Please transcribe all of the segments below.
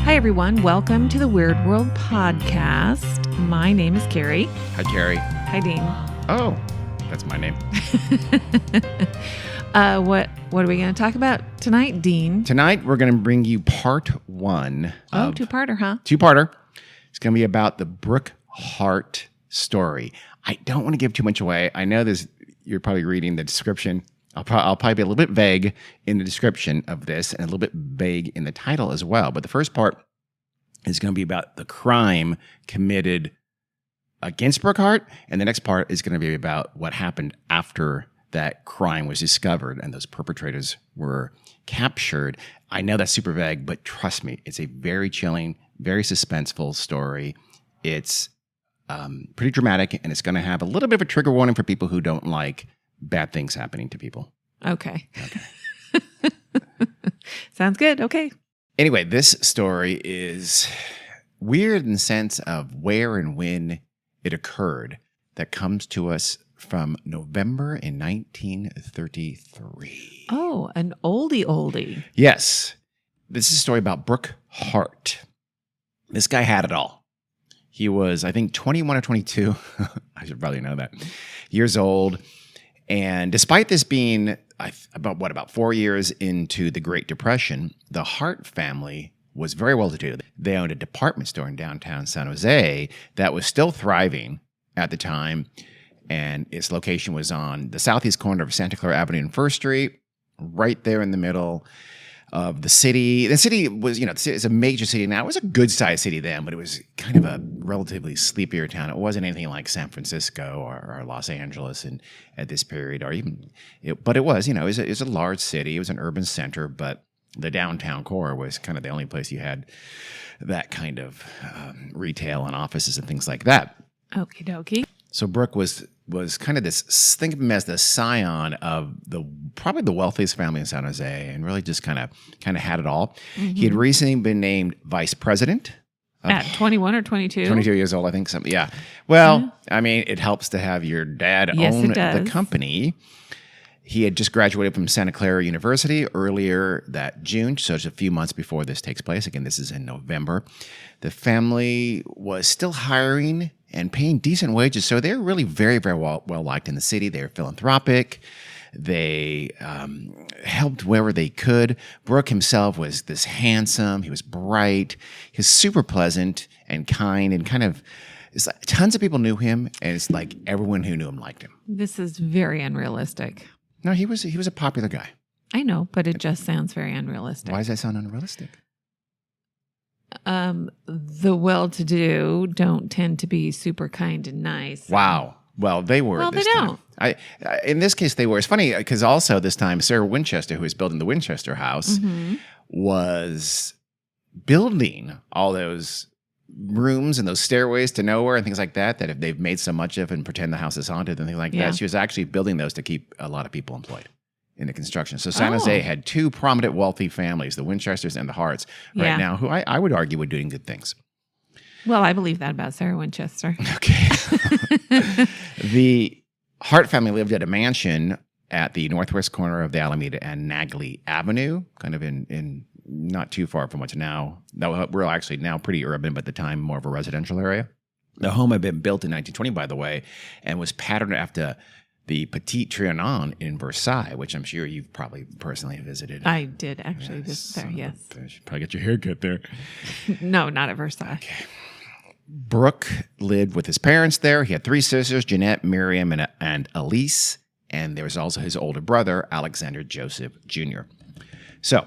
Hi, everyone. Welcome to the Weird World Podcast. My name is Carrie. Hi, Carrie. Hi, Dean. Oh, that's my name. What are we going to talk about tonight, Dean? Tonight, we're going to bring you part one. Two-parter, huh? Two-parter. It's going to be about the Brooke Hart story. I don't want to give too much away. I know you're probably reading the description. I'll probably be a little bit vague in the description of this and a little bit vague in the title as well. But the first part is going to be about the crime committed against Brooke Hart. And the next part is going to be about what happened after that crime was discovered and those perpetrators were captured. I know that's super vague, but trust me, it's a very chilling, very suspenseful story. It's pretty dramatic, and it's going to have a little bit of a trigger warning for people who don't like bad things happening to people. Okay. Sounds good. Okay. Anyway, this story is weird in the sense of where and when it occurred. That comes to us from November in 1933. Oh, an oldie. Yes. This is a story about Brooke Hart. This guy had it all. He was, I think, 21 or 22. I should probably know that. Years old. And despite this being about 4 years into the Great Depression, the Hart family was very well to do. They owned a department store in downtown San Jose that was still thriving at the time. And its location was on the southeast corner of Santa Clara Avenue and First Street, right there in the middle of the city. The city was, it's a major city now. It was a good-sized city then, but it was kind of a relatively sleepier town. It wasn't anything like San Francisco or Los Angeles at this period, or even, but it was, it was a large city. It was an urban center, but the downtown core was kind of the only place you had that kind of retail and offices and things like that. Okie dokie. So Brooke was kind of this, think of him as the scion of probably the wealthiest family in San Jose, and really just kind of had it all. Mm-hmm. He had recently been named vice president. At 21 or 22? 22 years old, I think. Something. Yeah. Well, I mean, it helps to have your dad own the company. He had just graduated from Santa Clara University earlier that June, so it's a few months before this takes place. Again, this is in November. The family was still hiring and paying decent wages, so they're really very, very well liked in the city. They're philanthropic. They helped wherever they could. Brooke himself was this handsome. He was bright. He was super pleasant and kind, and kind of, it's like tons of people knew him, and it's like everyone who knew him liked him. This is very unrealistic. No, he was a popular guy. I know, but it just sounds very unrealistic. Why does that sound unrealistic? The well-to-do don't tend to be super kind and nice. Wow. Well, they were. Well, this they time. don't. In this case, they were. It's funny because also this time, Sarah Winchester, who was building the Winchester House, was building all those rooms and those stairways to nowhere and things like that if they've made so much of and pretend the house is haunted and things like that. She was actually building those to keep a lot of people employed in the construction. So San Jose had two prominent wealthy families, the Winchesters and the Harts, right now, who I would argue were doing good things. Well, I believe that about Sarah Winchester. Okay. The Hart family lived at a mansion at the northwest corner of the Alameda and Nagley Avenue, kind of in not too far from what's now. We're actually now pretty urban, but at the time more of a residential area. The home had been built in 1920, by the way, and was patterned after the Petit Trianon in Versailles, which I'm sure you've probably personally visited. I did actually visit there, yes. You should probably get your hair cut there. No, not at Versailles. Okay. Brooke lived with his parents there. He had three sisters, Jeanette, Miriam, and Elise. And there was also his older brother, Alexander Joseph Jr. So,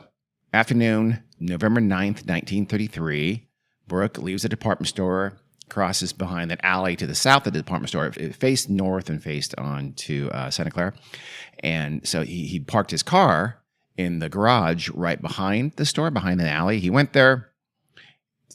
afternoon, November 9th, 1933, Brooke leaves the department store, crosses behind that alley to the south of the department store. It faced north and faced on to Santa Clara. And so he parked his car in the garage right behind the store, behind the alley. He went there,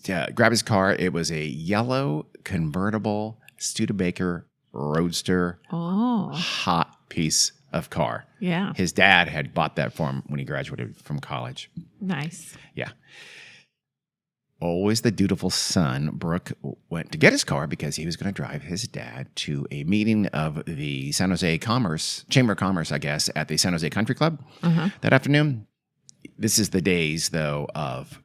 grabbed his car. It was a yellow convertible Studebaker Roadster. Oh. Hot piece of car. Yeah. His dad had bought that for him when he graduated from college. Nice. Yeah. Always the dutiful son, Brooke went to get his car because he was going to drive his dad to a meeting of the San Jose Chamber of Commerce, I guess, at the San Jose Country Club that afternoon. This is the days, though, of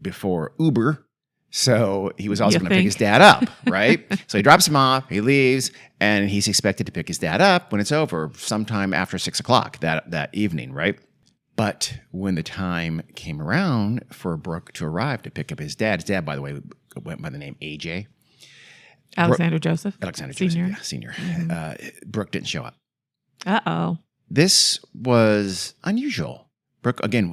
before Uber. So he was also You going to pick think? his dad up, right? So he drops him off, he leaves, and he's expected to pick his dad up when it's over, sometime after 6 o'clock that evening, right? But when the time came around for Brooke to arrive to pick up his dad, by the way, went by the name AJ. Alexander Joseph. Alexander Senior. Joseph, yeah, senior. Brooke didn't show up. Uh-oh. This was unusual. Brooke, again, he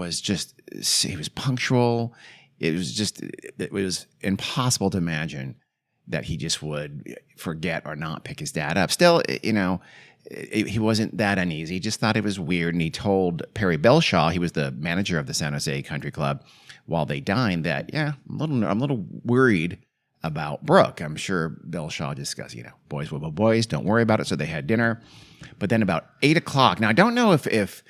was punctual. It was impossible to imagine that he just would forget or not pick his dad up. Still, he wasn't that uneasy. He just thought it was weird. And he told Perry Belshaw, he was the manager of the San Jose Country Club, while they dined, that, yeah, I'm a little worried about Brooke. I'm sure Belshaw discussed, boys will be boys, don't worry about it. So they had dinner. But then about 8 o'clock, now I don't know if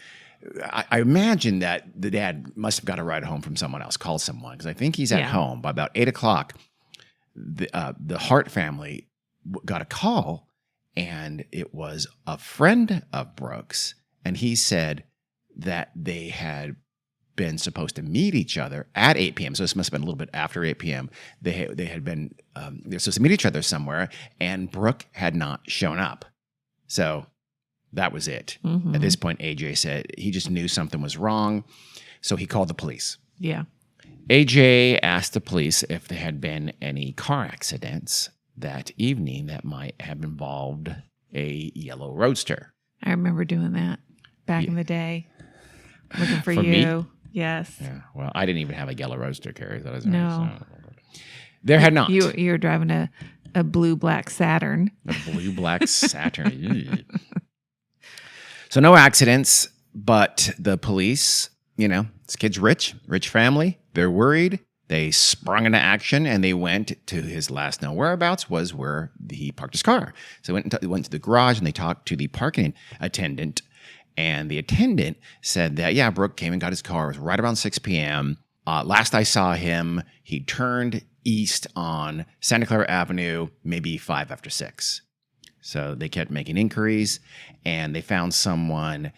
I imagine that the dad must have got a ride home from someone else, called someone, because I think he's at home. By about 8 o'clock, the Hart family got a call, and it was a friend of Brooke's, and he said that they had been supposed to meet each other at 8 p.m. So this must have been a little bit after 8 p.m. They had been they're supposed to meet each other somewhere, and Brooke had not shown up. So that was it. Mm-hmm. At this point, AJ said he just knew something was wrong, so he called the police. Yeah. AJ asked the police if there had been any car accidents that evening that might have involved a yellow roadster. I remember doing that back in the day. Looking for you. Me? Yes. Yeah. Well, I didn't even have a yellow roadster, Carrie. That was no. There had not. You were driving a blue-black Saturn. A blue-black Saturn. So no accidents, but the police, this kid's rich family. They're worried. They sprung into action, and they went to his last known whereabouts was where he parked his car. So they went to the garage, and they talked to the parking attendant. And the attendant said that, yeah, Brooke came and got his car. It was right around 6 p.m. Last I saw him, he turned east on Santa Clara Avenue, maybe 5 after 6. So they kept making inquiries, and they found someone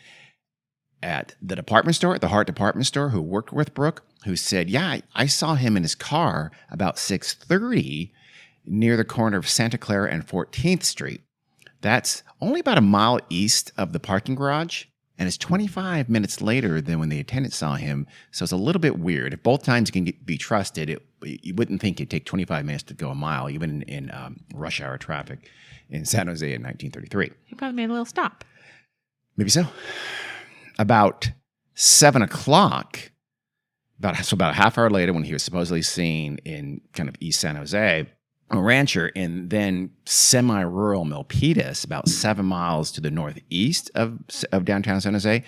at the department store, at the Hart department store, who worked with Brooke, who said, yeah, I saw him in his car about 6:30 near the corner of Santa Clara and 14th Street. That's only about a mile east of the parking garage, and it's 25 minutes later than when the attendant saw him. So it's a little bit weird. If both times can be trusted, you wouldn't think it'd take 25 minutes to go a mile, even in rush hour traffic in San Jose in 1933. He probably made a little stop. Maybe so. About 7 o'clock, about a half hour later, when he was supposedly seen in kind of East San Jose, a rancher in then semi-rural Milpitas, about 7 miles to the northeast of downtown San Jose,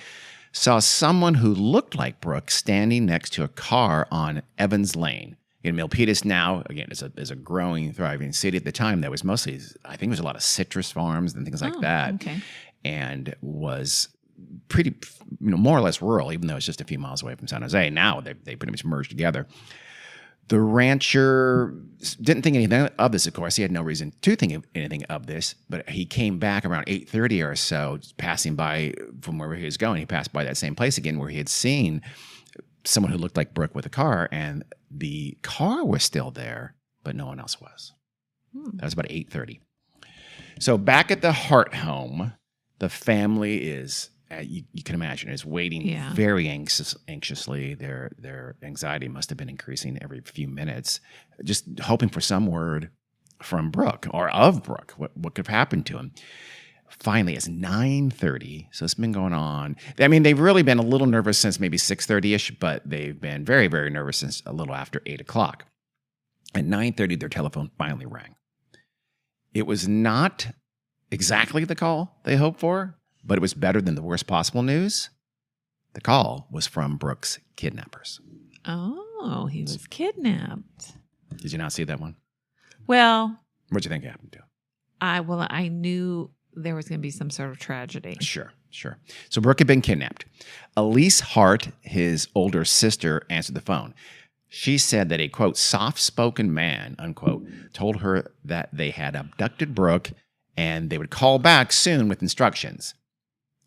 saw someone who looked like Brooke standing next to a car on Evans Lane. In Milpitas now, again, is a growing, thriving city. At the time, there was mostly, I think there was a lot of citrus farms and things like that. Okay. And was pretty, more or less rural, even though it's just a few miles away from San Jose. Now they pretty much merged together. The rancher didn't think anything of this, of course. He had no reason to think of anything of this, but he came back around 8:30 or so, passing by from where he was going. He passed by that same place again where he had seen someone who looked like Brooke with a car, and the car was still there, but no one else was. That was about 8:30. So back at the Hart home, the family is, you can imagine, is waiting very anxiously. Their anxiety must have been increasing every few minutes, just hoping for some word from Brooke or of Brooke. What could have happened to him? Finally, it's 9:30, so it's been going on. I mean, they've really been a little nervous since maybe 6:30-ish, but they've been very, very nervous since a little after 8 o'clock. At 9:30, their telephone finally rang. It was not exactly the call they hoped for, but it was better than the worst possible news. The call was from Brooke's kidnappers. Oh, he was kidnapped. Did you not see that one? Well, What'd you think happened to him? I knew there was going to be some sort of tragedy. Sure. So Brooke had been kidnapped. Elise Hart, his older sister, answered the phone. She said that a, quote, soft-spoken man, unquote, told her that they had abducted Brooke and they would call back soon with instructions.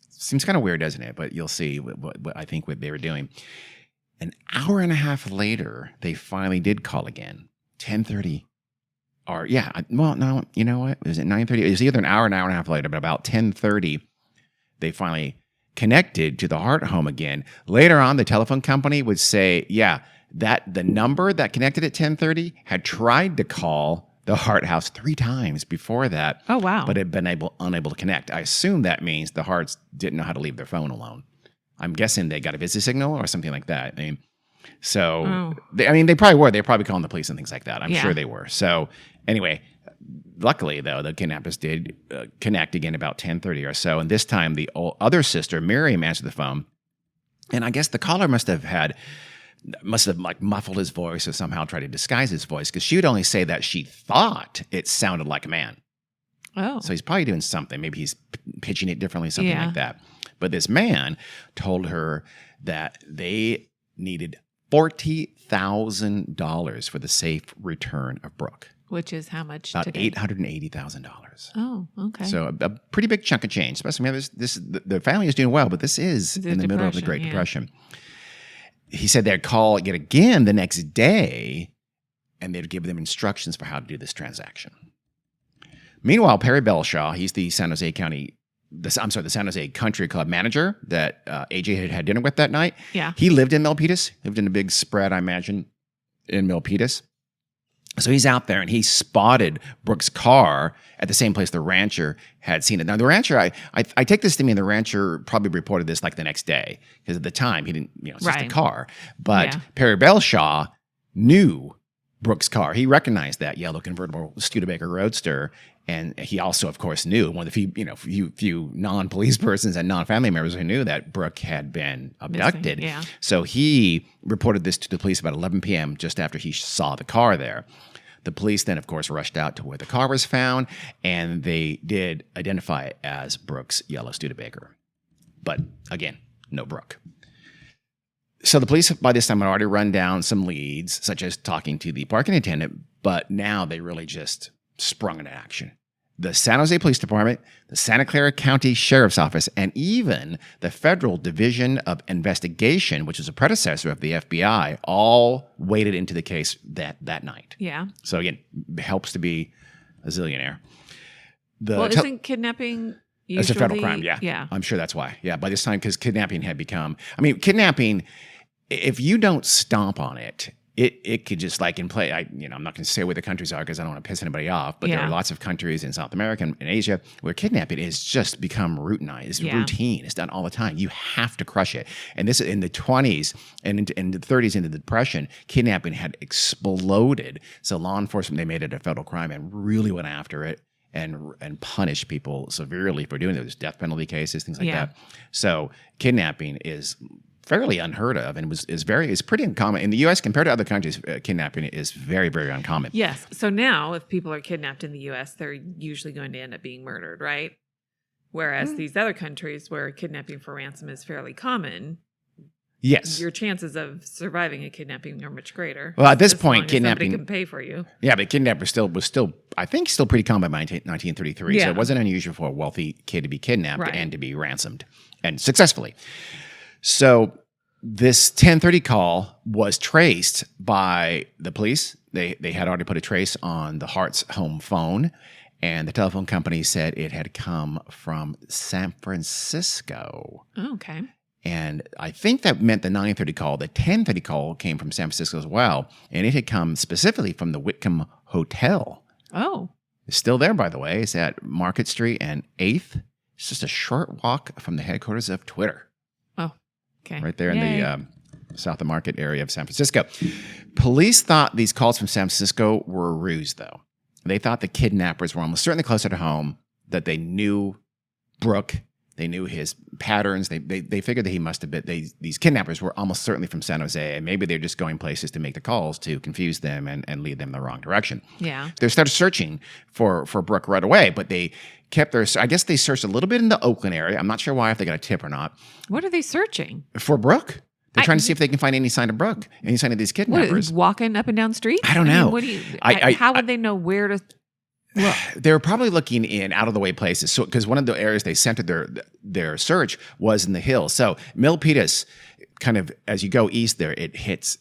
Seems kind of weird, doesn't it? But you'll see what I think what they were doing. An hour and a half later, they finally did call again. 10:30. Or no, you know what? Was it 9:30? It was either an hour and a half later, but about 10:30, they finally connected to the Hart home again. Later on, the telephone company would say, that the number that connected at 10:30 had tried to call the Hart house 3 times before that. Oh, wow. But had been unable to connect. I assume that means the Harts didn't know how to leave their phone alone. I'm guessing they got a busy signal or something like that. They probably were. They were probably calling the police and things like that. I'm sure they were. So anyway, luckily, though, the kidnappers did connect again about 10:30 or so. And this time, the other sister, Miriam, answered the phone. And I guess the caller must have like muffled his voice or somehow tried to disguise his voice, because she would only say that she thought it sounded like a man. Oh. So he's probably doing something. Maybe he's pitching it differently, something like that. But this man told her that they needed $40,000 for the safe return of Brooke. Which is how much About today? $880,000. Oh, okay. So a pretty big chunk of change. Especially, the family is doing well, but this is in the middle of the Great Depression. He said they'd call yet again the next day, and they'd give them instructions for how to do this transaction. Meanwhile, Perry Belshaw, he's the San Jose Country Club manager that AJ had dinner with that night. Yeah. He lived in Milpitas, lived in a big spread, I imagine, in Milpitas. So he's out there, and he spotted Brooke's car at the same place the rancher had seen it. Now, the rancher, I take this to mean the rancher probably reported this like the next day, because at the time he didn't, it's just a car. But Perry Belshaw knew Brooke's car. He recognized that yellow convertible Studebaker Roadster, and he also, of course, knew one of the few non-police persons and non-family members who knew that Brooke had been abducted. Missing, yeah. So he reported this to the police about 11 p.m. just after he saw the car there. The police then, of course, rushed out to where the car was found, and they did identify it as Brooke's yellow Studebaker. But again, no Brooke. So the police, by this time, had already run down some leads, such as talking to the parking attendant, but now they really just sprung into action. The San Jose Police Department, the Santa Clara County Sheriff's Office, and even the Federal Division of Investigation, which is a predecessor of the FBI, all waded into the case that night. Yeah. So again, it helps to be a zillionaire. Isn't kidnapping usually... It's a federal crime, yeah. Yeah. I'm sure that's why. Yeah, by this time, because kidnapping had become... kidnapping, if you don't stomp on it, it could just like in play. I'm not going to say where the countries are because I don't want to piss anybody off, but there are lots of countries in South America and in Asia where kidnapping has just become routinized. It's routine. It's done all the time. You have to crush it. And this in the 20s and in the 30s into the Depression, kidnapping had exploded. So law enforcement, they made it a federal crime and really went after it and punished people severely for doing it. There's death penalty cases, things like that. So kidnapping is fairly unheard of, and is pretty uncommon in the U.S. compared to other countries. Kidnapping is very, very uncommon. Yes. So now, if people are kidnapped in the U.S., they're usually going to end up being murdered, right? Whereas these other countries where kidnapping for ransom is fairly common, yes, your chances of surviving a kidnapping are much greater. Well, at this point, kidnapping can pay for you. Yeah, but kidnapping was still I think still pretty common by 1933. Yeah. So it wasn't unusual for a wealthy kid to be kidnapped and to be ransomed, and successfully. So this 10:30 call was traced by the police. They had already put a trace on the Hart's home phone, and the telephone company said it had come from San Francisco. Oh, okay. And I think that meant the 9:30 call. The 10:30 call came from San Francisco as well, and it had come specifically from the Whitcomb Hotel. Oh. It's still there, by the way. It's at Market Street and 8th. It's just a short walk from the headquarters of Twitter. Okay. Right there in the South of Market area of San Francisco. Police thought these calls from San Francisco were a ruse, though. They thought the kidnappers were almost certainly closer to home, that they knew Brooke, they knew his patterns. They figured that he must have been, these kidnappers were almost certainly from San Jose, and maybe they're just going places to make the calls to confuse them and lead them in the wrong direction. Yeah. They started searching for Brooke right away, but they kept I guess they searched a little bit in the Oakland area. I'm not sure why, if they got a tip or not. What are they searching? For Brooke. They're trying to see if they can find any sign of Brooke, any sign of these kidnappers. Walking up and down streets? I don't know. How would they know where to look? They were probably looking in out-of-the-way places. So, because one of the areas they centered their search was in the hills. So Milpitas, kind of, as you go east there, it hits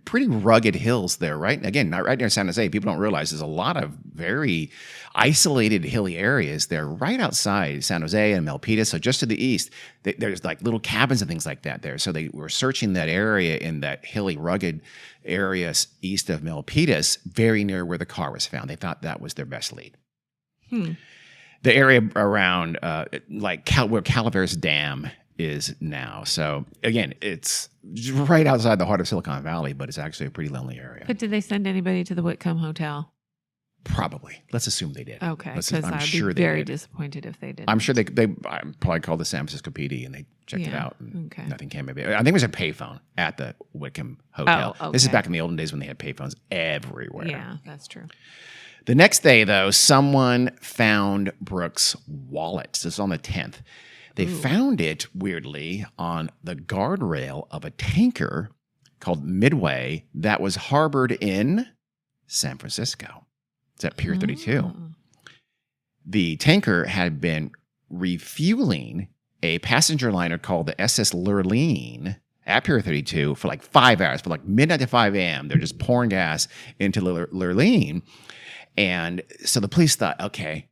pretty rugged hills there, right? Again, not right near San Jose. People don't realize there's a lot of very isolated hilly areas there right outside San Jose and Milpitas. So just to the east, there's like little cabins and things like that there. So they were searching that area in that hilly, rugged area east of Milpitas, very near where the car was found. They thought that was their best lead. The area around where Calaveras Dam is now. So again, it's right outside the heart of Silicon Valley, but it's actually a pretty lonely area. But did they send anybody to the Whitcomb Hotel? Probably. Let's assume they did. Okay, because I'd be very disappointed if they didn't. I'm sure they probably called the San Francisco PD and they checked it out. And nothing came of it. I think it was a payphone at the Whitcomb Hotel. Oh, okay. This is back in the olden days when they had payphones everywhere. Yeah, that's true. The next day, though, someone found Brooke's wallet. This is on the 10th. They found it, weirdly, on the guardrail of a tanker called Midway that was harbored in San Francisco. It's at Pier 32. The tanker had been refueling a passenger liner called the SS Lurleen at Pier 32 for like 5 hours, for like midnight to 5 a.m. They're just pouring gas into Lurleen. And so the police thought, okay,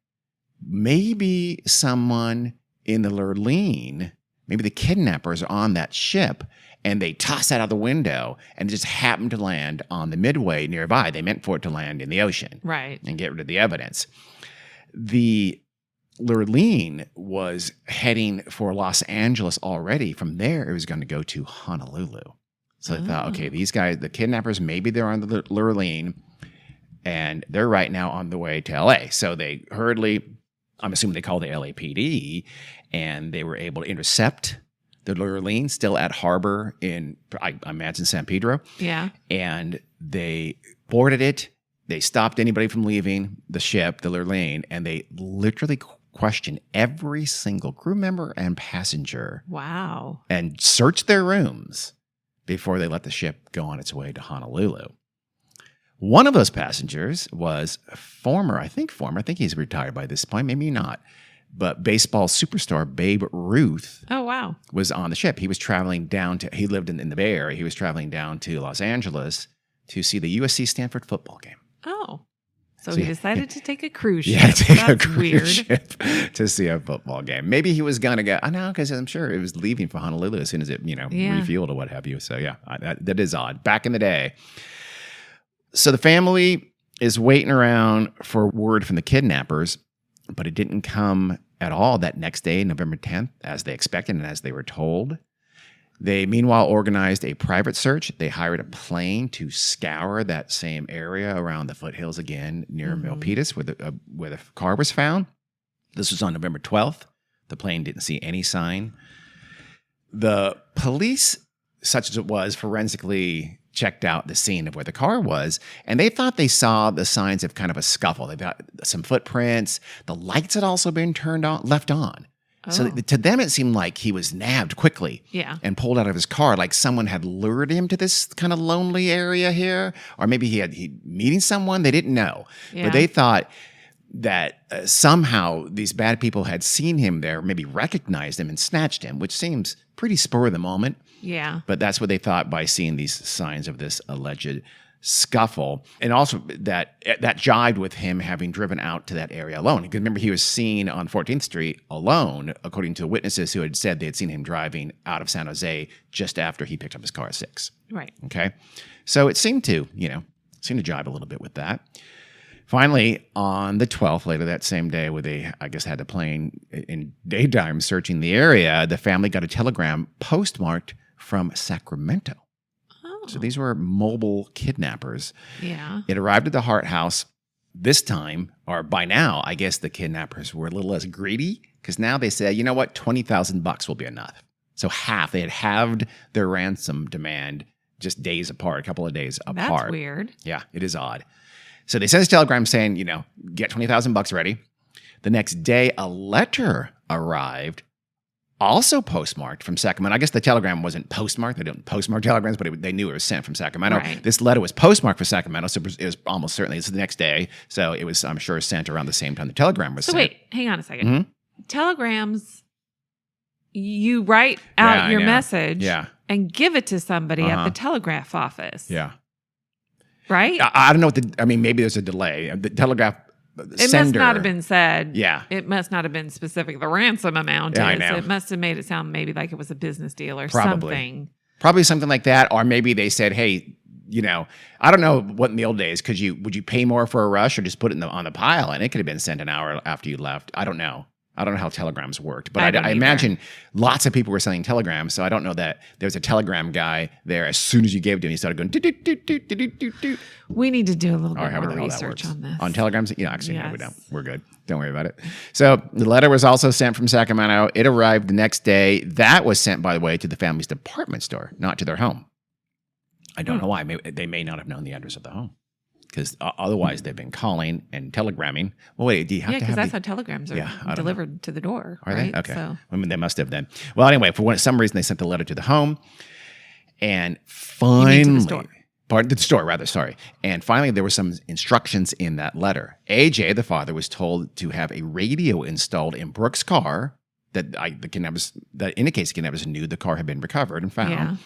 maybe someone in the Lurleen, maybe the kidnappers are on that ship, and they tossed that out the window and just happened to land on the Midway nearby. They meant for it to land in the ocean. Right. And get rid of the evidence. The Lurleen was heading for Los Angeles already. From there, it was going to go to Honolulu. So they thought, okay, these guys, the kidnappers, maybe they're on the Lurleen, and they're right now on the way to LA. So they hurriedly, I'm assuming they called the LAPD, and they were able to intercept the Lurleen still at harbor in, I imagine, San Pedro. Yeah. And they boarded it. They stopped anybody from leaving the ship, the Lurleen, and they literally questioned every single crew member and passenger. Wow. And searched their rooms before they let the ship go on its way to Honolulu. One of those passengers was I think he's retired by this point, maybe not, but baseball superstar Babe Ruth. Oh, wow. Was on the ship. He was traveling he lived in the Bay Area. He was traveling down to Los Angeles to see the USC Stanford football game. Oh. So he decided to take a cruise ship. Yeah, take That's a cruise weird. ship to see a football game. Maybe he was going to go, no, because I'm sure it was leaving for Honolulu as soon as it, refueled or what have you. So yeah, that is odd. Back in the day. So the family is waiting around for word from the kidnappers, but it didn't come at all that next day, November 10th, as they expected and as they were told. They, meanwhile, organized a private search. They hired a plane to scour that same area around the foothills again near Milpitas, where the car was found. This was on November 12th. The plane didn't see any sign. The police, such as it was, forensically checked out the scene of where the car was, and they thought they saw the signs of kind of a scuffle. They got some footprints. The lights had also been left on. Oh. So to them, it seemed like he was nabbed quickly and pulled out of his car, like someone had lured him to this kind of lonely area here, or maybe he meeting someone. They didn't know, but they thought that somehow these bad people had seen him there, maybe recognized him and snatched him, which seems pretty spur of the moment. Yeah. But that's what they thought by seeing these signs of this alleged scuffle. And also that jived with him having driven out to that area alone. Because remember, he was seen on 14th Street alone, according to witnesses who had said they had seen him driving out of San Jose just after he picked up his car at 6. Right. Okay. So it seemed to jive a little bit with that. Finally, on the 12th, later that same day, where they, I guess, had the plane in daytime searching the area, the family got a telegram postmarked from Sacramento. Oh. So these were mobile kidnappers. Yeah. It arrived at the Hart house this time, or by now, I guess the kidnappers were a little less greedy, because now they said, you know what, $20,000 will be enough. So they had halved their ransom demand just days apart, a couple of days apart. That's weird. Yeah, it is odd. So they sent this telegram saying, get $20,000 ready. The next day, a letter arrived, also postmarked from Sacramento. I guess the telegram wasn't postmarked. They don't postmark telegrams, but they knew it was sent from Sacramento. Right. This letter was postmarked for Sacramento, so it was almost certainly, this is the next day. So it was, I'm sure, sent around the same time the telegram was sent. So wait, hang on a second. Telegrams, you write out your message. Yeah. and give it to somebody at the telegraph office. Yeah. Right? I don't know maybe there's a delay. The telegraph It sender. must not have been said. Yeah. It must not have been specific. The ransom amount Yeah, I is. know. It must have made it sound maybe like it was a business deal or Probably. something. Probably something like that. Or maybe they said, hey, I don't know what in the old days, would you pay more for a rush or just put it on the pile? And it could have been sent an hour after you left. I don't know. I don't know how telegrams worked, but I imagine lots of people were sending telegrams. So I don't know that there was a telegram guy there. As soon as you gave it to him, he started going, do, do, do, do, do, do, do. We need to do a little bit However more the hell that research works. on this. On telegrams? Actually, Yes. no, we don't. We're good. Don't worry about it. So the letter was also sent from Sacramento. It arrived the next day. That was sent, by the way, to the family's department store, not to their home. I don't know why. They may not have known the address of the home. Because otherwise they've been calling and telegramming. Well, wait, do you have to have because that's how telegrams are delivered to the door. Are right? they? Okay. So. They must have then. Well, anyway, for some reason they sent the letter to the home. And finally... You mean to the store. The store, rather, sorry. And finally, there were some instructions in that letter. AJ, the father, was told to have a radio installed in Brooke's car that indicates the kidnappers knew the car had been recovered and found. Yeah.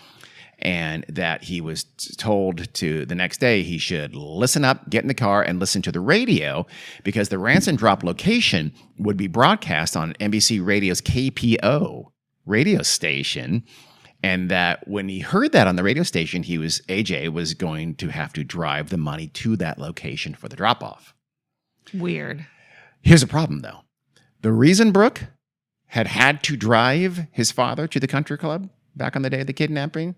And that he was told to the next day he should listen up, get in the car, and listen to the radio because the ransom drop location would be broadcast on NBC Radio's KPO radio station. And that when he heard that on the radio station, AJ was going to have to drive the money to that location for the drop-off. Weird. Here's a problem, though. The reason Brooke had to drive his father to the country club back on the day of the kidnapping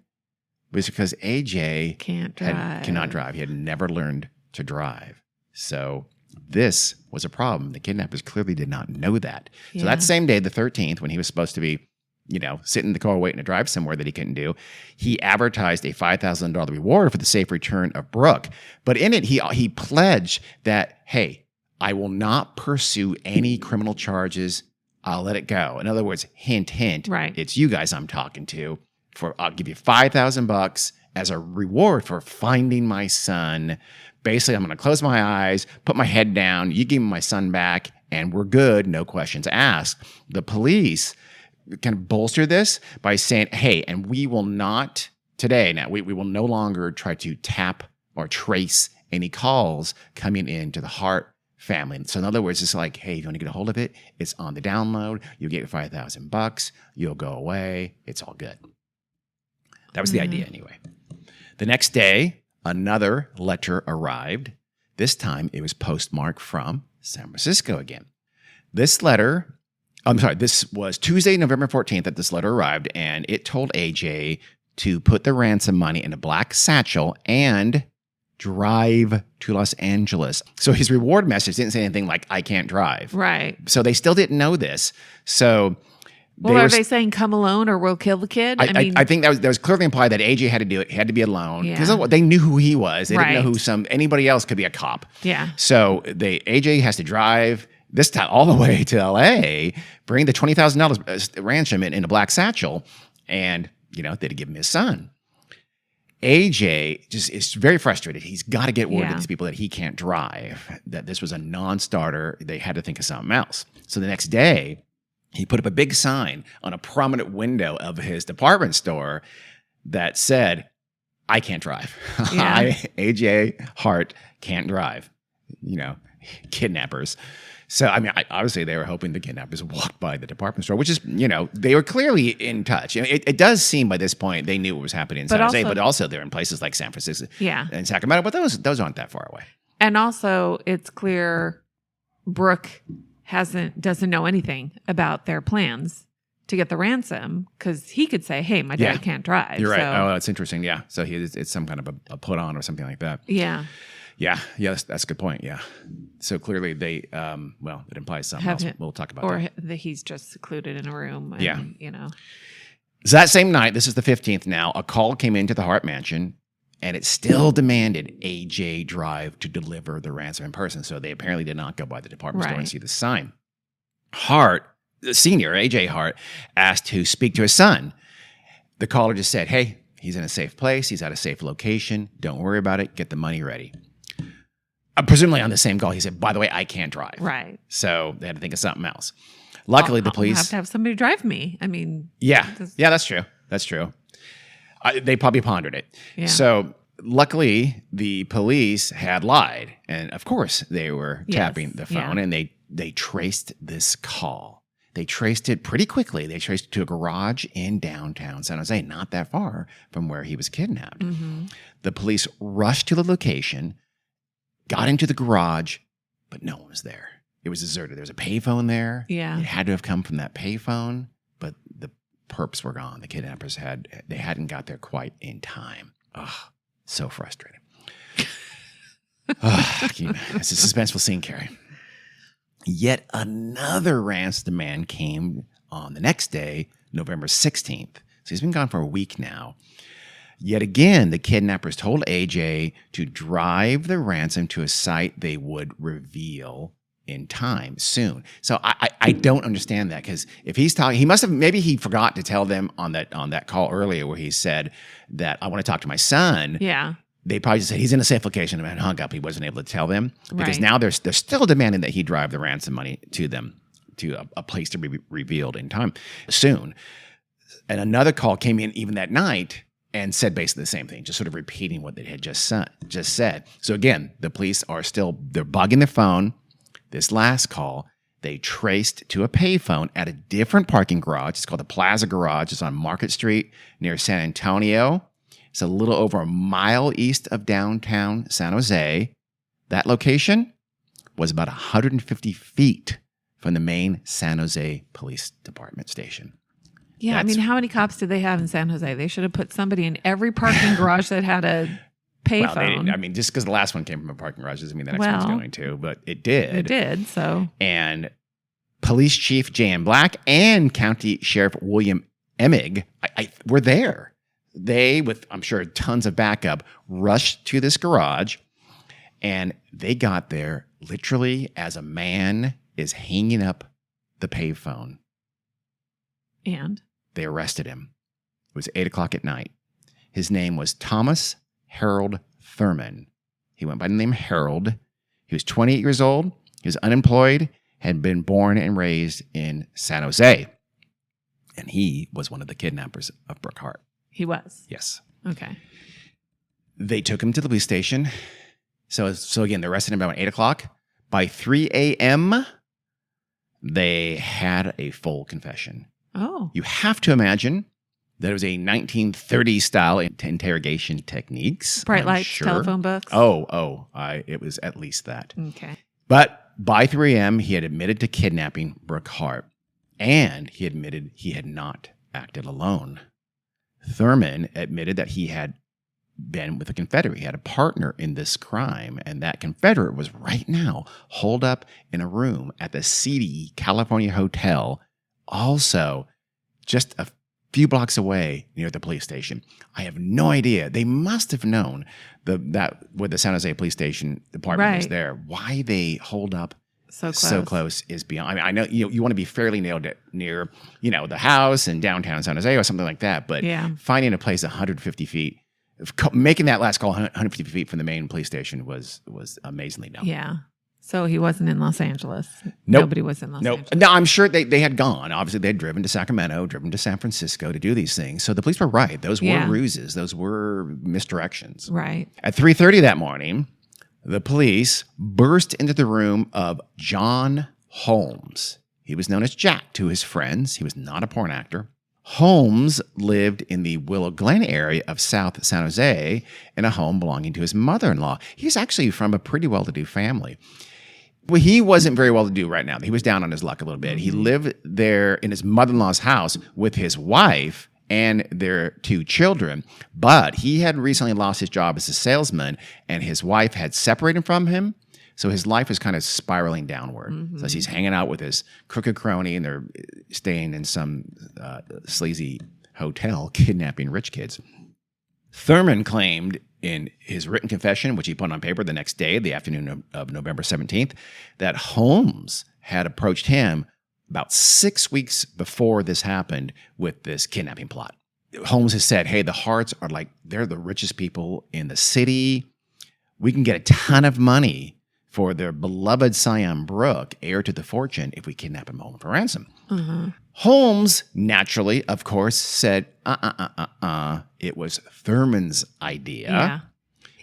was because AJ cannot drive. He had never learned to drive. So this was a problem. The kidnappers clearly did not know that. Yeah. So that same day, the 13th, when he was supposed to be, sitting in the car waiting to drive somewhere that he couldn't do, he advertised a $5,000 reward for the safe return of Brooke. But in it, he pledged that, hey, I will not pursue any criminal charges. I'll let it go. In other words, hint, hint. Right. It's you guys I'm talking to. I'll give you $5,000 as a reward for finding my son. Basically, I'm going to close my eyes, put my head down. You give me my son back, and we're good. No questions asked. The police kind of bolster this by saying, hey, and we will not today. Now, we will no longer try to tap or trace any calls coming into the Hart family. So in other words, it's like, hey, if you want to get a hold of it, it's on the download. You'll get $5,000. You'll go away. It's all good. That was the idea anyway. The next day, another letter arrived. This time it was postmarked from San Francisco again. This was Tuesday, November 14th that this letter arrived, and it told AJ to put the ransom money in a black satchel and drive to Los Angeles. So his reward message didn't say anything like, I can't drive. Right. So they still didn't know this. So... Are they saying come alone or we'll kill the kid? I think that was clearly implied that AJ had to do it. He had to be alone because Yeah. they knew who he was. They didn't know Right. who anybody else could be a cop. Yeah. So AJ has to drive this time all the way to LA, bring the $20,000 ransom in a black satchel, and they'd give him his son. AJ just is very frustrated. He's got to get word to these people that he can't drive, that this was a non-starter. They had to think of something else. So the next day, he put up a big sign on a prominent window of his department store that said, I can't drive. Yeah. AJ Hart can't drive. Kidnappers. So, obviously they were hoping the kidnappers walked by the department store, which is, they were clearly in touch. It does seem by this point they knew what was happening in San Jose, but also they're in places like San Francisco and Sacramento, but those aren't that far away. And also it's clear Brooke doesn't know anything about their plans to get the ransom because he could say, hey, my dad can't drive. You're right. Oh, that's interesting. Yeah. So it's some kind of a put on or something like that. Yeah. Yeah. That's a good point. Yeah. So clearly they, it implies something else. We'll talk about that. Or that he's just secluded in a room. And, So that same night, this is the 15th now, a call came into the Hart mansion and it still demanded AJ drive to deliver the ransom in person. So they apparently did not go by the department store and see the sign. Hart, the senior, AJ Hart, asked to speak to his son. The caller just said, hey, he's in a safe place. He's at a safe location. Don't worry about it. Get the money ready. Presumably on the same call, he said, by the way, I can't drive. Right. So they had to think of something else. Luckily, the police... I'll have to have somebody drive me. Yeah, that's true. That's true. They probably pondered it. Yeah. So luckily, the police had lied. And of course, they were tapping the phone and they traced this call. They traced it pretty quickly. They traced it to a garage in downtown San Jose, not that far from where he was kidnapped. Mm-hmm. The police rushed to the location, got into the garage, but no one was there. It was deserted. There was a payphone there. Yeah. It had to have come from that payphone, but the perps were gone. The kidnappers hadn't got there quite in time. Ugh, so frustrating. It's a suspenseful scene, Carrie. Yet another ransom demand came on the next day, November 16th. So he's been gone for a week now. Yet again, the kidnappers told AJ to drive the ransom to a site they would reveal in time soon. So I don't understand that, because if he's talking, he must have, maybe he forgot to tell them on that call earlier where he said that I want to talk to my son. Yeah. They probably just said he's in a safe location and hung up. He wasn't able to tell them because Right. now they're still demanding that he drive the ransom money to them, to a place to be revealed in time soon. And another call came in even that night and said basically the same thing, just sort of repeating what they had just said. So again, the police they're bugging the phone. This last call, they traced to a payphone at a different parking garage. It's called the Plaza Garage. It's on Market Street near San Antonio. It's a little over a mile east of downtown San Jose. That location was about 150 feet from the main San Jose Police Department station. Yeah, I mean, how many cops did they have in San Jose? They should have put somebody in every parking garage that had a payphone. Well, I mean, just because the last one came from a parking garage doesn't mean the next one's going to, but it did. It did, so. And Police Chief J.M. Black and County Sheriff William Emig were there. They, with I'm sure tons of backup, rushed to this garage, and they got there literally as a man is hanging up the payphone. And? They arrested him. It was 8 o'clock at night. His name was Thomas Harold Thurman. He went by the name Harold. He was 28 years old. He was unemployed, had been born and raised in San Jose. And he was one of the kidnappers of Brooke Hart. He was? Yes. Okay. They took him to the police station. So again, they arrested him about 8 o'clock. By 3 a.m., they had a full confession. Oh. You have to imagine that it was a 1930s style interrogation techniques. Bright I'm lights, sure. telephone books? It was at least that. Okay. But by 3 a.m., he had admitted to kidnapping Brooke Hart, and he admitted he had not acted alone. Thurman admitted that he had been with a Confederate. He had a partner in this crime, and that Confederate was right now holed up in a room at the seedy California Hotel, also just a few blocks away near the police station. I have no idea. They must have known that where the San Jose Police Station department was there. Why they hold up so close is beyond. I mean, I know you want to be fairly nailed near, the house in downtown San Jose or something like that, but finding a place 150 feet, making that last call 150 feet from the main police station was amazingly done. Yeah. So he wasn't in Los Angeles. Nope. Nobody was in Los Angeles. No, I'm sure they had gone. Obviously, they had driven to Sacramento, driven to San Francisco to do these things. So the police were right. Those were ruses. Those were misdirections. Right. At 3:30 that morning, the police burst into the room of John Holmes. He was known as Jack to his friends. He was not a porn actor. Holmes lived in the Willow Glen area of South San Jose in a home belonging to his mother-in-law. He's actually from a pretty well-to-do family. Well, he wasn't very well-to-do right now. He was down on his luck a little bit. He lived there in his mother-in-law's house with his wife and their 2 children. But he had recently lost his job as a salesman, and his wife had separated from him. So his life was kind of spiraling downward. So he's hanging out with his crooked crony, and they're staying in some sleazy hotel, kidnapping rich kids. Thurman claimed in his written confession, which he put on paper the next day, the afternoon of November 17th, that Holmes had approached him about 6 weeks before this happened with this kidnapping plot. Holmes has said, hey, the Harts they're the richest people in the city. We can get a ton of money for their beloved scion Brooke, heir to the fortune, if we kidnap him home for ransom. Holmes, naturally, of course, said, it was Thurman's idea. Yeah.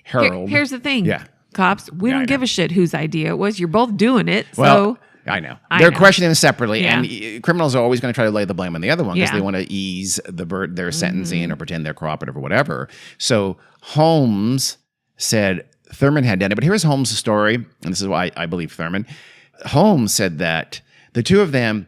Harold. Here's the thing. Yeah. Cops, we don't give a shit whose idea it was. You're both doing it. Well, So I know. They're questioning them separately, Yeah. and criminals are always going to try to lay the blame on the other one because Yeah. they want to ease their sentencing or pretend they're cooperative or whatever. So Holmes said Thurman had done it. But here's Holmes' story, and this is why I believe Thurman. Holmes said that the two of them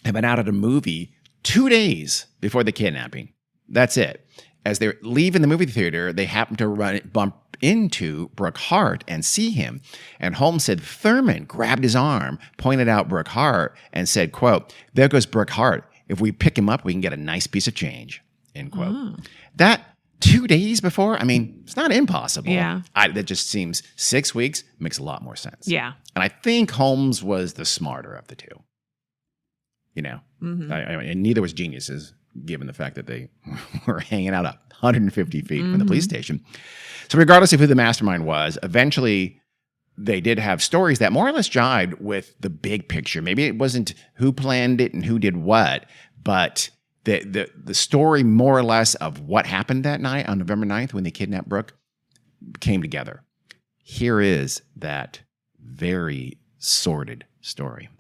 had been out at a movie 2 days before the kidnapping. That's it. As they're leaving the movie theater, they happened to bump into Brooke Hart and see him. And Holmes said Thurman grabbed his arm, pointed out Brooke Hart, and said, quote, "There goes Brooke Hart. If we pick him up, we can get a nice piece of change," end quote. That 2 days before, I mean, it's not impossible. Yeah. That just seems 6 weeks makes a lot more sense. Yeah. And I think Holmes was the smarter of the two. You know, and neither was geniuses, given the fact that they were hanging out 150 feet from the police station. So regardless of who the mastermind was, eventually they did have stories that more or less jived with the big picture. Maybe it wasn't who planned it and who did what, but the story more or less of what happened that night on November 9th when they kidnapped Brooke came together. Here is that very sordid story.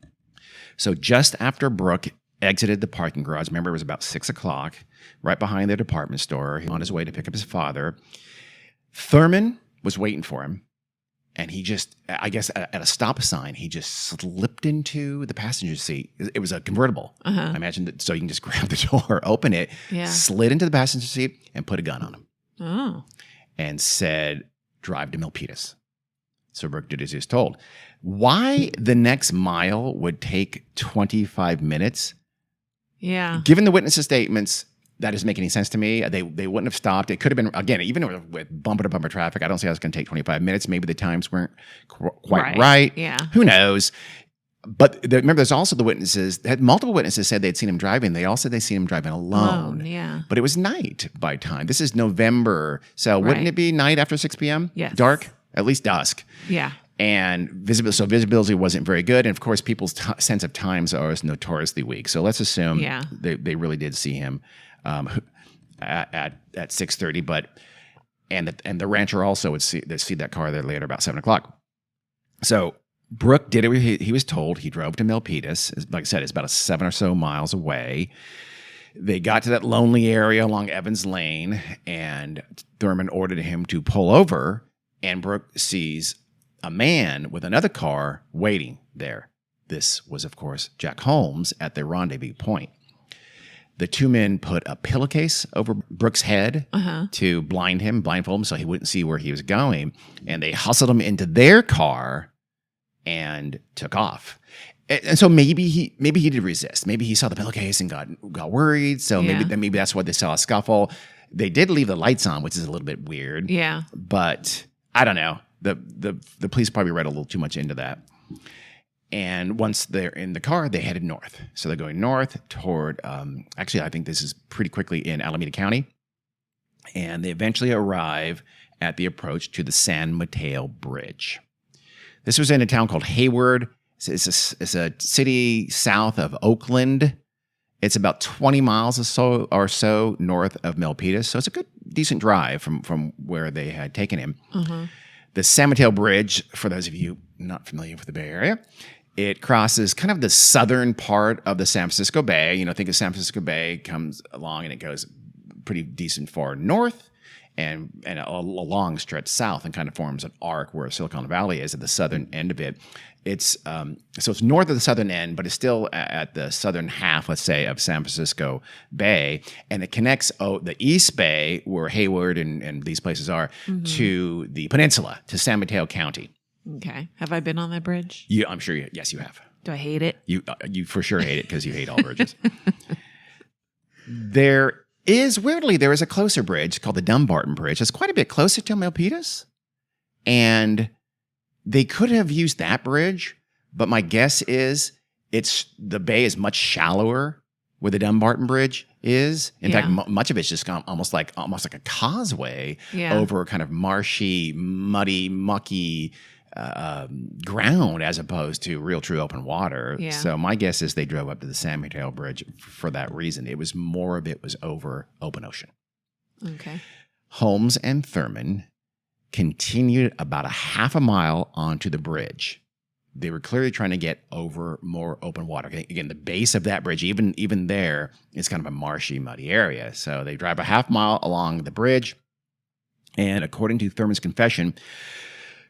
So just after Brooke exited the parking garage, remember it was about 6 o'clock, right behind their department store, on his way to pick up his father, Thurman was waiting for him. And he just, I guess at a stop sign, he just slipped into the passenger seat. It was a convertible. I imagine that, so you can just grab the door, open it, slid into the passenger seat, and put a gun on him. Oh. And said, "Drive to Milpitas." So Brooke did as he was told. Why the next mile would take 25 minutes? Yeah. Given the witnesses' statements, that doesn't make any sense to me. They wouldn't have stopped. It could have been, again, even with bumper-to-bumper traffic, I don't see how it's going to take 25 minutes. Maybe the times weren't quite right. Yeah. Who knows? But remember, there's also the witnesses. Multiple witnesses said they'd seen him driving. They all said they'd seen him driving alone. Yeah. But it was night by time. This is November. So wouldn't it be night after 6 p.m.? Yes. Dark? At least dusk. Yeah. And visibility wasn't very good. And of course, people's sense of times are notoriously weak. So let's assume they really did see him at 6:30. But and the rancher also would see that car there later about 7 o'clock. So Brooke did what he was told. He drove to Milpitas. Like I said, it's about 7 or so miles away. They got to that lonely area along Evans Lane, and Thurman ordered him to pull over. And Brooke sees a man with another car waiting there. This was, of course, Jack Holmes at their rendezvous point. The two men put a pillowcase over Brooke's head to blindfold him so he wouldn't see where he was going. And they hustled him into their car and took off. And so maybe he did resist. Maybe he saw the pillowcase and got worried. So maybe that's why they saw a scuffle. They did leave the lights on, which is a little bit weird. Yeah. But I don't know. The police probably read a little too much into that. And once they're in the car, they headed north. So they're going north toward, actually, I think this is pretty quickly in Alameda County. And they eventually arrive at the approach to the San Mateo Bridge. This was in a town called Hayward. It's a city south of Oakland. It's about 20 miles or so north of Milpitas. So it's a good, decent drive from where they had taken him. The San Mateo Bridge, for those of you not familiar with the Bay Area, it crosses kind of the southern part of the San Francisco Bay. You know, think of San Francisco Bay, comes along and it goes pretty decent far north and a long stretch south and kind of forms an arc where Silicon Valley is at the southern end of it. It's so it's north of the southern end, but it's still at the southern half, let's say, of San Francisco Bay, and it connects the East Bay, where Hayward and these places are, to the peninsula, to San Mateo County. Okay. Have I been on that bridge? I'm sure. Yes, you have. Do I hate it? You for sure hate it because you hate all bridges. There is a closer bridge called the Dumbarton Bridge. It's quite a bit closer to Milpitas, and they could have used that bridge, but my guess is the bay is much shallower where the Dumbarton Bridge is. In fact, much of it's just almost like a causeway over kind of marshy, muddy, mucky ground as opposed to real true open water. Yeah. So my guess is they drove up to the San Mateo Bridge for that reason. It was more of it was over open ocean. Okay. Holmes and Thurman continued about a half a mile onto the bridge. They were clearly trying to get over more open water. Again, the base of that bridge, even there, is kind of a marshy, muddy area. So they drive a half mile along the bridge. And according to Thurman's confession,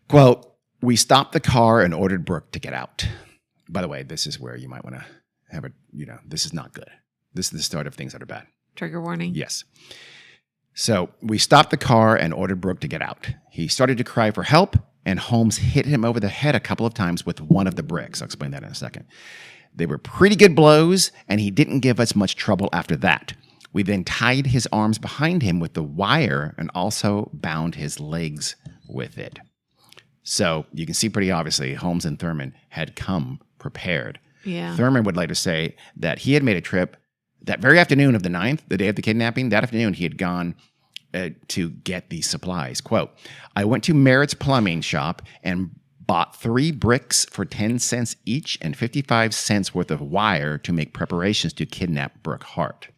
quote, "We stopped the car and ordered Brooke to get out." By the way, this is where you might want to have this is not good. This is the start of things that are bad. Trigger warning. Yes. So we stopped the car and ordered Brooke to get out. He started to cry for help, and Holmes hit him over the head a couple of times with one of the bricks. I'll explain that in a second. They were pretty good blows, and he didn't give us much trouble after that. We then tied his arms behind him with the wire and also bound his legs with it. So you can see pretty obviously Holmes and Thurman had come prepared. Yeah. Thurman would later say that he had made a trip that very afternoon of the 9th, the day of the kidnapping. That afternoon, he had gone to get these supplies. Quote, "I went to Merritt's plumbing shop and bought 3 bricks for 10 cents each and 55 cents worth of wire to make preparations to kidnap Brooke Hart."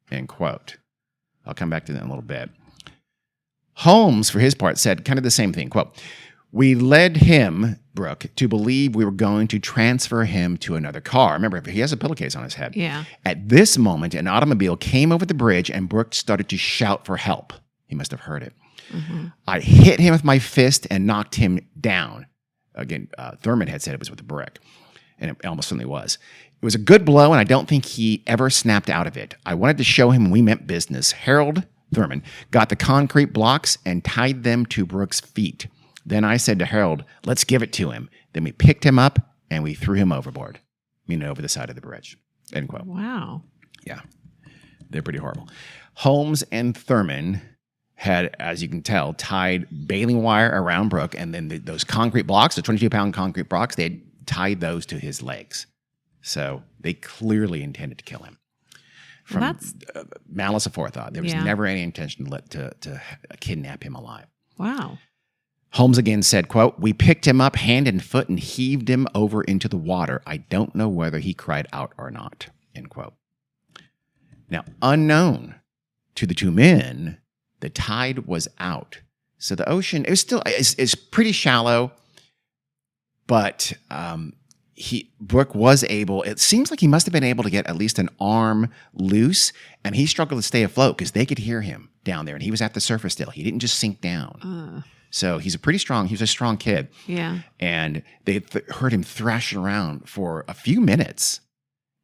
End quote. I'll come back to that in a little bit. Holmes, for his part, said kind of the same thing. Quote, "We led him, Brooke, to believe we were going to transfer him to another car." Remember, he has a pillowcase on his head. Yeah. At this moment, an automobile came over the bridge and Brooke started to shout for help. He must have heard it. Mm-hmm. "I hit him with my fist and knocked him down." Again, Thurman had said it was with a brick, and it almost certainly was. "It was a good blow, and I don't think he ever snapped out of it. I wanted to show him we meant business." Harold Thurman got the concrete blocks and tied them to Brooke's feet. Then I said to Harold, "Let's give it to him." Then we picked him up and we threw him overboard, meaning over the side of the bridge. End quote. Wow. Yeah, they're pretty horrible. Holmes and Thurman had, as you can tell, tied baling wire around Brooke, and then those concrete blocks, the 22-pound concrete blocks, they had tied those to his legs. So they clearly intended to kill him. From That's malice aforethought. There was never any intention to kidnap him alive. wow. Holmes again said, quote, "We picked him up hand and foot and heaved him over into the water. I don't know whether he cried out or not." End quote. Now, unknown to the two men, the tide was out. So the ocean, it was still, it's pretty shallow, but Brooke was able, it seems like he must have been able to get at least an arm loose, and he struggled to stay afloat because they could hear him down there, and he was at the surface still. He didn't just sink down. So he was a strong kid. Yeah. And they heard him thrashing around for a few minutes,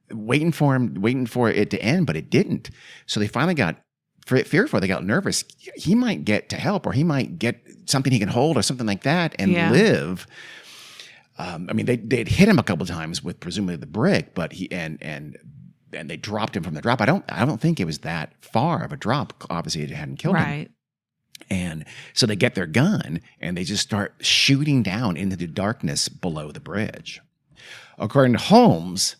waiting for it to end, but it didn't. So they finally got fearful. They got nervous. He might get to help, or he might get something he can hold or something like that and live. I mean, they'd hit him a couple of times with presumably the brick, but and they dropped him from the drop. I don't think it was that far of a drop. Obviously, it hadn't killed him. Right. And so they get their gun and they just start shooting down into the darkness below the bridge. According to Holmes,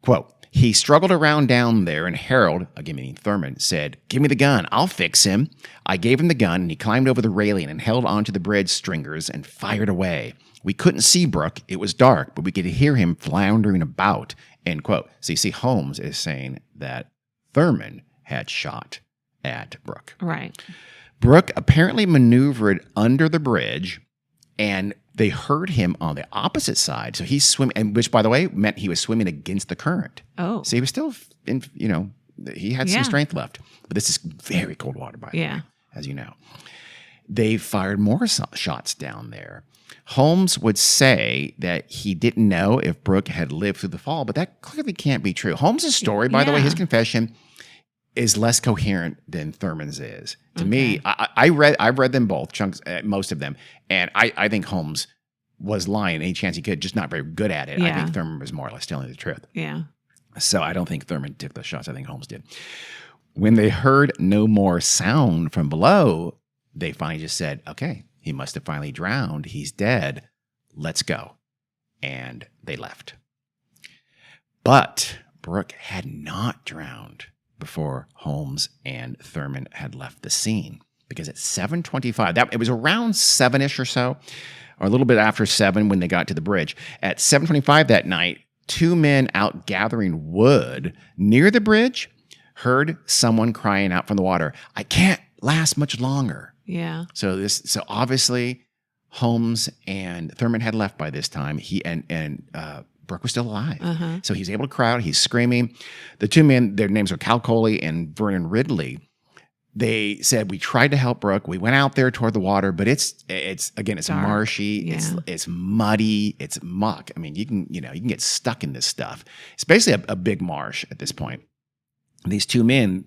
quote, "He struggled around down there, and Harold," again meaning Thurman, said, "Give me the gun. I'll fix him." I gave him the gun, and he climbed over the railing and held onto the bridge stringers and fired away. We couldn't see Brooke. It was dark, but we could hear him floundering about." End quote. So you see, Holmes is saying that Thurman had shot at Brooke. Right. Brooke apparently maneuvered under the bridge, and they heard him on the opposite side. So he's swimming, and which, by the way, meant he was swimming against the current. Oh. So he was still, he had some strength left. But this is very cold water, by the way, as you know. They fired more shots down there. Holmes would say that he didn't know if Brooke had lived through the fall, but that clearly can't be true. Holmes' story, by the way, his confession, is less coherent than Thurman's is. To me, I've read them both, chunks, most of them, and I think Holmes was lying any chance he could, just not very good at it. I think Thurman was more or less telling the truth. Yeah. So I don't think Thurman took those shots. I think Holmes did. When they heard no more sound from below, they finally just said, "Okay, he must have finally drowned. He's dead. Let's go." And they left. But Brooke had not drowned before Holmes and Thurman had left the scene. Because at 7:25, it was around 7-ish or so, or a little bit after 7 when they got to the bridge. At 7:25 that night, 2 men out gathering wood near the bridge heard someone crying out from the water, "I can't last much longer." Yeah. So obviously Holmes and Thurman had left by this time. He and Brooke was still alive. Uh-huh. So he's able to cry out. He's screaming. The 2 men, their names are Cal Coley and Vernon Ridley. They said, "We tried to help Brooke. We went out there toward the water, but it's Dark. marshy. Yeah. It's muddy. It's muck. I mean, you can get stuck in this stuff. It's basically a big marsh at this point." These 2 men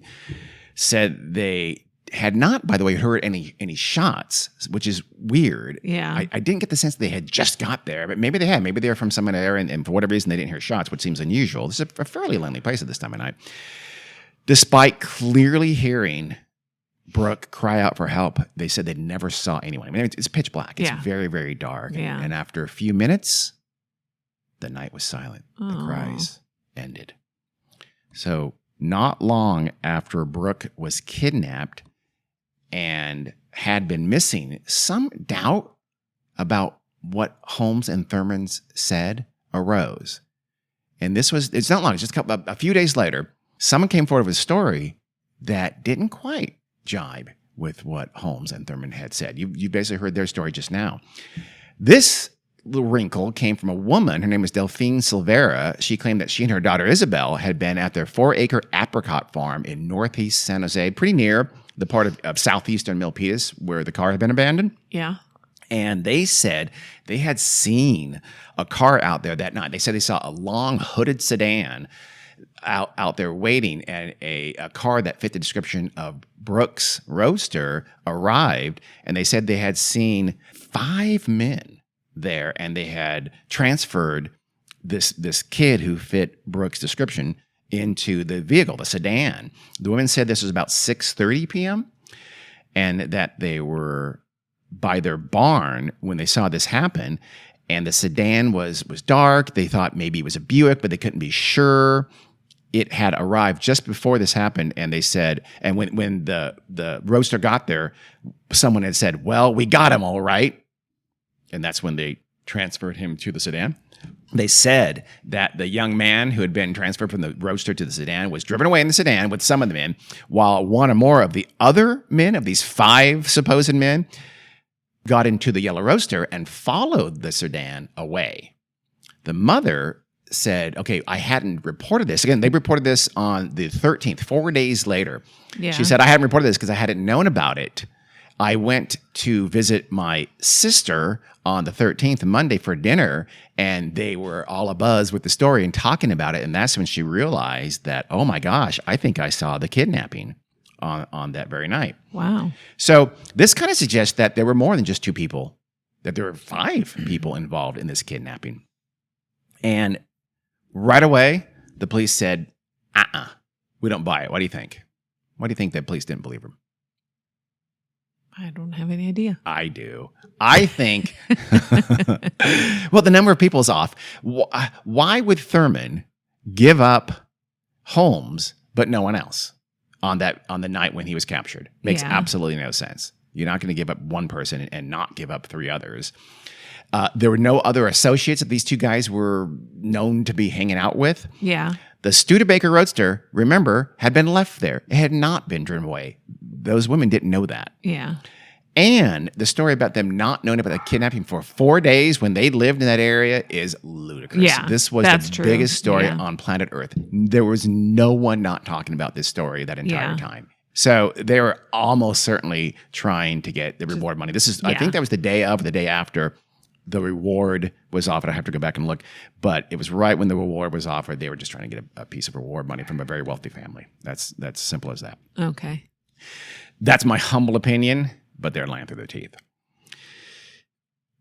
said they had not, by the way, heard any shots, which is weird. Yeah. I didn't get the sense they had just got there, but maybe they had. Maybe they were from somewhere there, and for whatever reason, they didn't hear shots, which seems unusual. This is a fairly lonely place at this time of night. Despite clearly hearing Brooke cry out for help, they said they never saw anyone. I mean, it's pitch black. It's very, very dark. Yeah. And after a few minutes, the night was silent. The Oh. cries ended. So not long after Brooke was kidnapped and had been missing, some doubt about what Holmes and Thurman said arose. And it's not long, it's just a few days later, someone came forward with a story that didn't quite jibe with what Holmes and Thurman had said. You basically heard their story just now. This little wrinkle came from a woman. Her name was Delphine Silvera. She claimed that she and her daughter Isabel had been at their 4-acre apricot farm in northeast San Jose, pretty near the part of southeastern Milpitas where the car had been abandoned. Yeah. And they said they had seen a car out there that night. They said they saw a long hooded sedan out there waiting, and a car that fit the description of Brooke's Roadster arrived, and they said they had seen 5 men there, and they had transferred this kid who fit Brooke's description into the vehicle, the sedan. The women said this was about 6:30 p.m. and that they were by their barn when they saw this happen, and the sedan was dark. They thought maybe it was a Buick, but they couldn't be sure. It had arrived just before this happened, and they said, and when the Roadster got there, someone had said, "Well, we got him all right." And that's when they transferred him to the sedan. They said that the young man who had been transferred from the Roadster to the sedan was driven away in the sedan with some of the men, while one or more of the other men, of these 5 supposed men, got into the yellow Roadster and followed the sedan away. The mother said, "Okay, I hadn't reported this." Again, they reported this on the 13th, 4 days later. Yeah. She said, "I hadn't reported this because I hadn't known about it. I went to visit my sister on the 13th, Monday, for dinner, and they were all abuzz with the story and talking about it. And that's when she realized that, oh my gosh, I think I saw the kidnapping on that very night." Wow. So this kind of suggests that there were more than just 2 people, that there were 5 people involved in this kidnapping. And right away, the police said, we don't buy it. What do you think? Why do you think the police didn't believe him? I don't have any idea. I do. I think, well, the number of people is off. Why would Thurman give up Holmes but no one else on the night when he was captured? Makes absolutely no sense. You're not going to give up one person and not give up 3 others. There were no other associates that these 2 guys were known to be hanging out with. Yeah. The Studebaker Roadster, remember, had been left there. It had not been driven away. Those women didn't know that. Yeah. And the story about them not knowing about the kidnapping for 4 days when they lived in that area is ludicrous. Yeah, This was the biggest story on planet Earth. There was no one not talking about this story that entire time. So they were almost certainly trying to get the reward money. This is, I think that was the day after the reward was offered. I have to go back and look, but it was right when the reward was offered. They were just trying to get a piece of reward money from a very wealthy family. That's simple as that. Okay. That's my humble opinion, but they're lying through their teeth.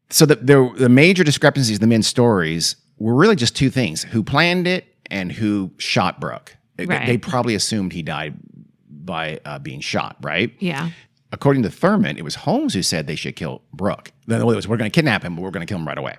So the major discrepancies in the men's stories were really just 2 things: who planned it and who shot Brooke. Right. They probably assumed he died by being shot, right? Yeah. According to Thurman, it was Holmes who said they should kill Brooke. In other words, we're going to kidnap him, but we're going to kill him right away.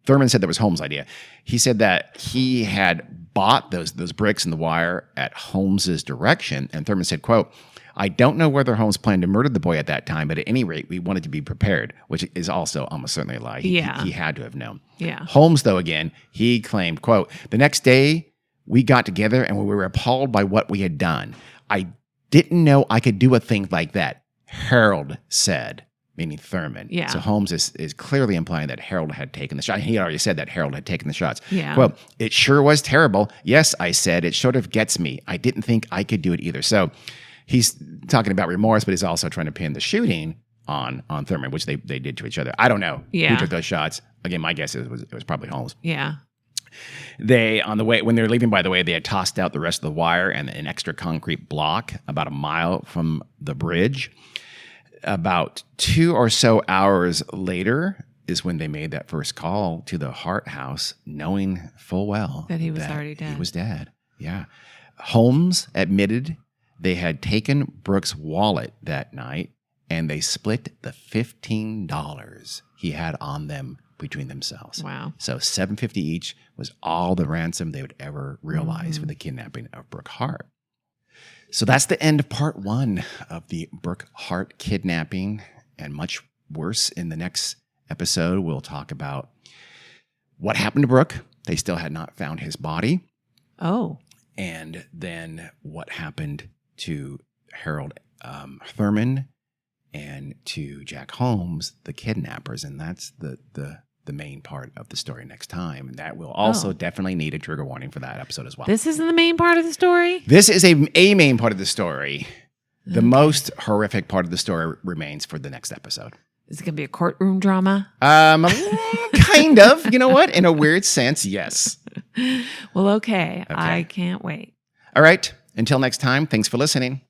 Thurman said that was Holmes' idea. He said that he had bought those bricks and the wire at Holmes's direction, and Thurman said, quote, I don't know whether Holmes planned to murder the boy at that time, but at any rate, we wanted to be prepared, which is also almost certainly a lie. He had to have known. Yeah. Holmes, though, again, he claimed, quote, the next day we got together and we were appalled by what we had done. I didn't know I could do a thing like that, Harold said. Meaning Thurman. Yeah. So Holmes is clearly implying that Harold had taken the shot. He already said that Harold had taken the shots. Yeah. Well, it sure was terrible. Yes, I said, it sort of gets me. I didn't think I could do it either. So he's talking about remorse, but he's also trying to pin the shooting on Thurman, which they did to each other. I don't know who took those shots. Again, my guess is it was probably Holmes. Yeah. When they were leaving, by the way, they had tossed out the rest of the wire and an extra concrete block about a mile from the bridge. About 2 or so hours later is when they made that first call to the Hart house, knowing full well that he was already dead. He was dead. Yeah. Holmes admitted they had taken Brooke's wallet that night and they split the $15 he had on them between themselves. Wow. So $750 each was all the ransom they would ever realize for the kidnapping of Brooke Hart. So that's the end of part 1 of the Brooke Hart kidnapping, and much worse in the next episode. We'll talk about what happened to Brooke. They still had not found his body. Oh. And then what happened to Harold Thurman and to Jack Holmes, the kidnappers. And that's the main part of the story next time. And that will also definitely need a trigger warning for that episode as well. This isn't the main part of the story? This is a main part of the story. The most horrific part of the story remains for the next episode. Is it going to be a courtroom drama? Kind of. You know what? In a weird sense, yes. Well, okay. I can't wait. All right. Until next time, thanks for listening.